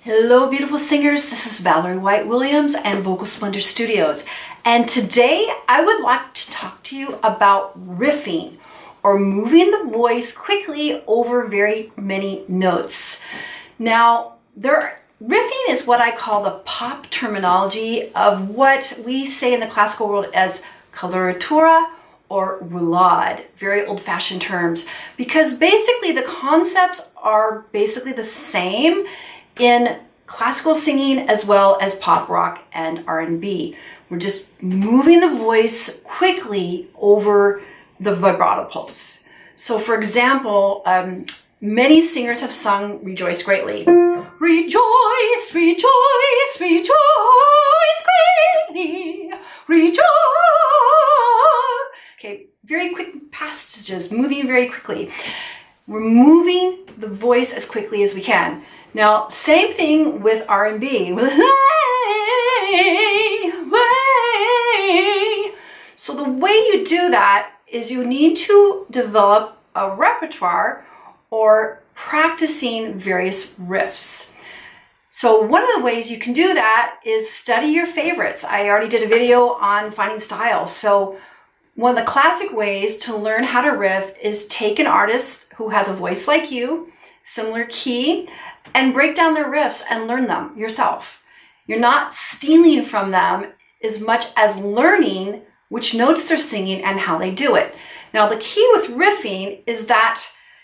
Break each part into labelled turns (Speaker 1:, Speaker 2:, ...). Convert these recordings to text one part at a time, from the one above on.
Speaker 1: Hello beautiful singers, this is Valerie White Williams and Vocal Splendor Studios, and today I would like to talk to you about riffing, or moving the voice quickly over very many notes. Now, riffing is what I call the pop terminology of what we say in the classical world as coloratura or roulade, very old-fashioned terms, because basically the concepts are basically the same in classical singing as well as pop rock and R&B. We're just moving the voice quickly over the vibrato pulse. So for example, many singers have sung Rejoice Greatly. Rejoice, rejoice, rejoice greatly, rejoice. Okay, very quick passages, moving very quickly. We're moving the voice as quickly as we can. Now, same thing with R&B. So the way you do that is you need to develop a repertoire or practicing various riffs. So one of the ways you can do that is study your favorites. I already did a video on finding style. So one of the classic ways to learn how to riff is take an artist who has a voice like you, similar key, and break down their riffs and learn them yourself. You're not stealing from them as much as learning which notes they're singing and how they do it. Now, the key with riffing is that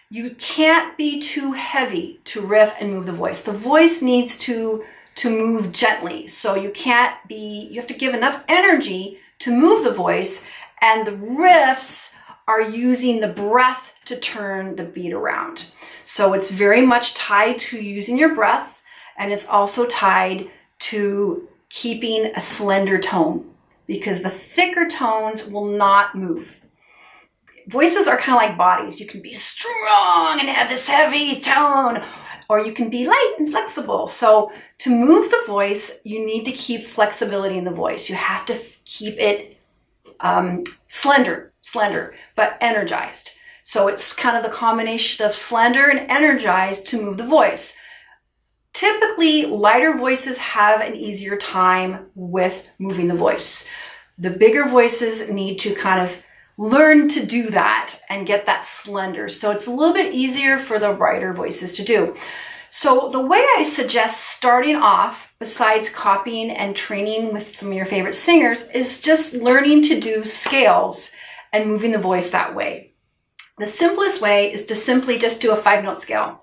Speaker 1: you can't be too heavy to riff and move the voice. The voice needs to move gently. So you have to give enough energy to move the voice, and the riffs are using the breath to turn the beat around. So it's very much tied to using your breath, and it's also tied to keeping a slender tone, because the thicker tones will not move. Voices are kind of like bodies. You can be strong and have this heavy tone, or you can be light and flexible. So to move the voice, you need to keep flexibility in the voice. You have to keep it slender, but energized. So it's kind of the combination of slender and energized to move the voice. Typically, lighter voices have an easier time with moving the voice. The bigger voices need to kind of learn to do that and get that slender. So it's a little bit easier for the brighter voices to do. So the way I suggest starting off, besides copying and training with some of your favorite singers, is just learning to do scales and moving the voice that way. The simplest way is to simply just do a 5-note scale.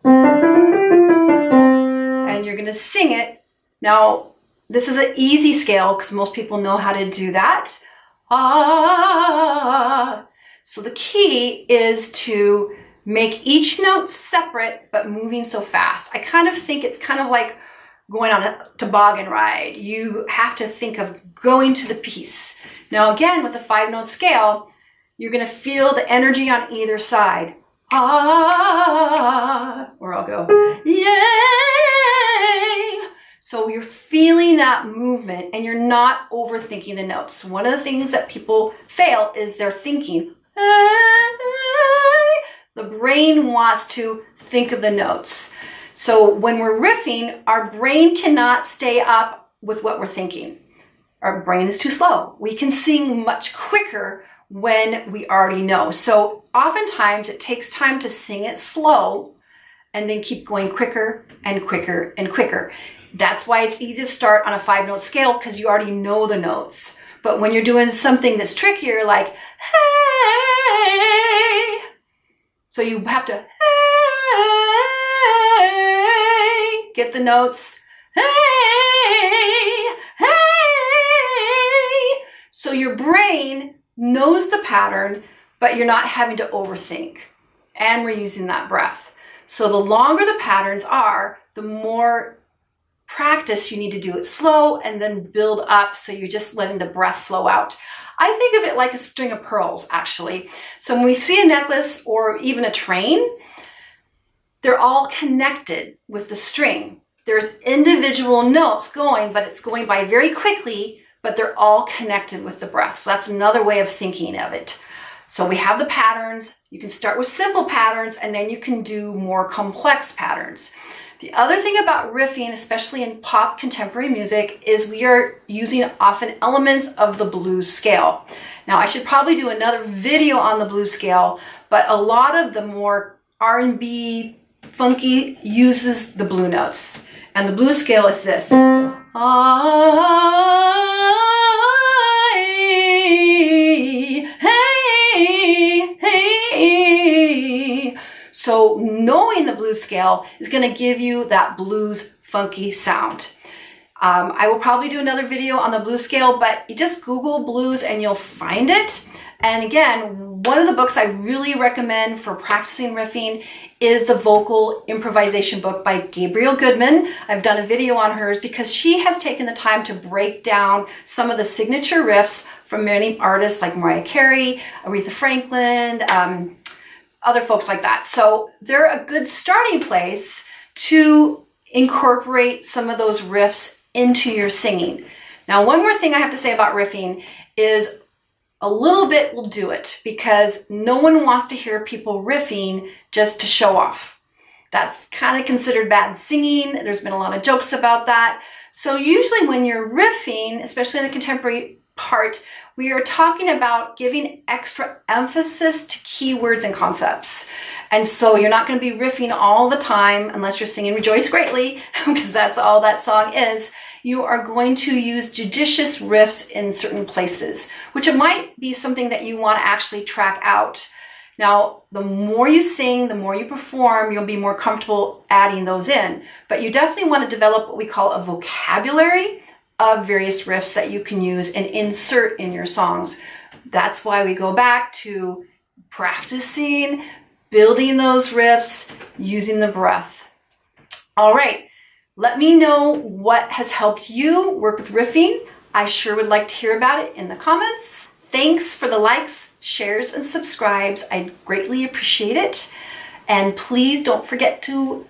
Speaker 1: And you're going to sing it. Now, this is an easy scale because most people know how to do that. Ah. So the key is to make each note separate but moving so fast. I kind of think it's kind of like going on a toboggan ride. You have to think of going to the piece. Now again, with the 5-note scale, you're going to feel the energy on either side. Ah, or I'll go, yay! So you're feeling that movement and you're not overthinking the notes. One of the things that people fail is they're thinking, the brain wants to think of the notes. So when we're riffing, our brain cannot stay up with what we're thinking. Our brain is too slow. We can sing much quicker when we already know. So oftentimes it takes time to sing it slow and then keep going quicker and quicker and quicker. That's why it's easy to start on a 5-note scale, because you already know the notes. But when you're doing something that's trickier, like hey, so you have to hey, get the notes, hey, hey. So your brain knows the pattern, but you're not having to overthink. And we're using that breath. So the longer the patterns are, the more practice you need to do it slow and then build up, so you're just letting the breath flow out. I think of it like a string of pearls, actually. So when we see a necklace or even a train, they're all connected with the string. There's individual notes going, but it's going by very quickly, but they're all connected with the breath. So that's another way of thinking of it. So we have the patterns. You can start with simple patterns, and then you can do more complex patterns. The other thing about riffing, especially in pop contemporary music, is we are using often elements of the blues scale. Now, I should probably do another video on the blues scale, but a lot of the more R&B funky uses the blue notes. And the blues scale is this. So knowing the blues scale is going to give you that blues funky sound. I will probably do another video on the blues scale, but you just Google blues and you'll find it. And again, one of the books I really recommend for practicing riffing is the Vocal Improvisation book by Gabrielle Goodman. I've done a video on hers because she has taken the time to break down some of the signature riffs from many artists like Mariah Carey, Aretha Franklin, other folks like that. So they're a good starting place to incorporate some of those riffs into your singing. Now, one more thing I have to say about riffing is a little bit will do it, because no one wants to hear people riffing just to show off. That's kind of considered bad singing. There's been a lot of jokes about that. So usually when you're riffing, especially in the contemporary part, we are talking about giving extra emphasis to keywords and concepts. And so you're not going to be riffing all the time unless you're singing Rejoice Greatly, because that's all that song is. You are going to use judicious riffs in certain places, which it might be something that you want to actually track out. Now, the more you sing, the more you perform, you'll be more comfortable adding those in. But you definitely want to develop what we call a vocabulary of various riffs that you can use and insert in your songs. That's why we go back to practicing, building those riffs, using the breath. All right. Let me know what has helped you work with riffing. I sure would like to hear about it in the comments. Thanks for the likes, shares, and subscribes. I greatly appreciate it. And please don't forget to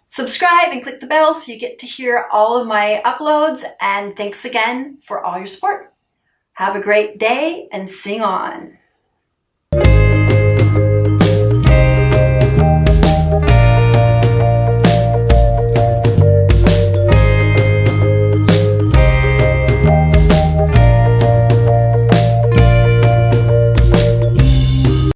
Speaker 1: subscribe and click the bell so you get to hear all of my uploads. And thanks again for all your support. Have a great day and sing on.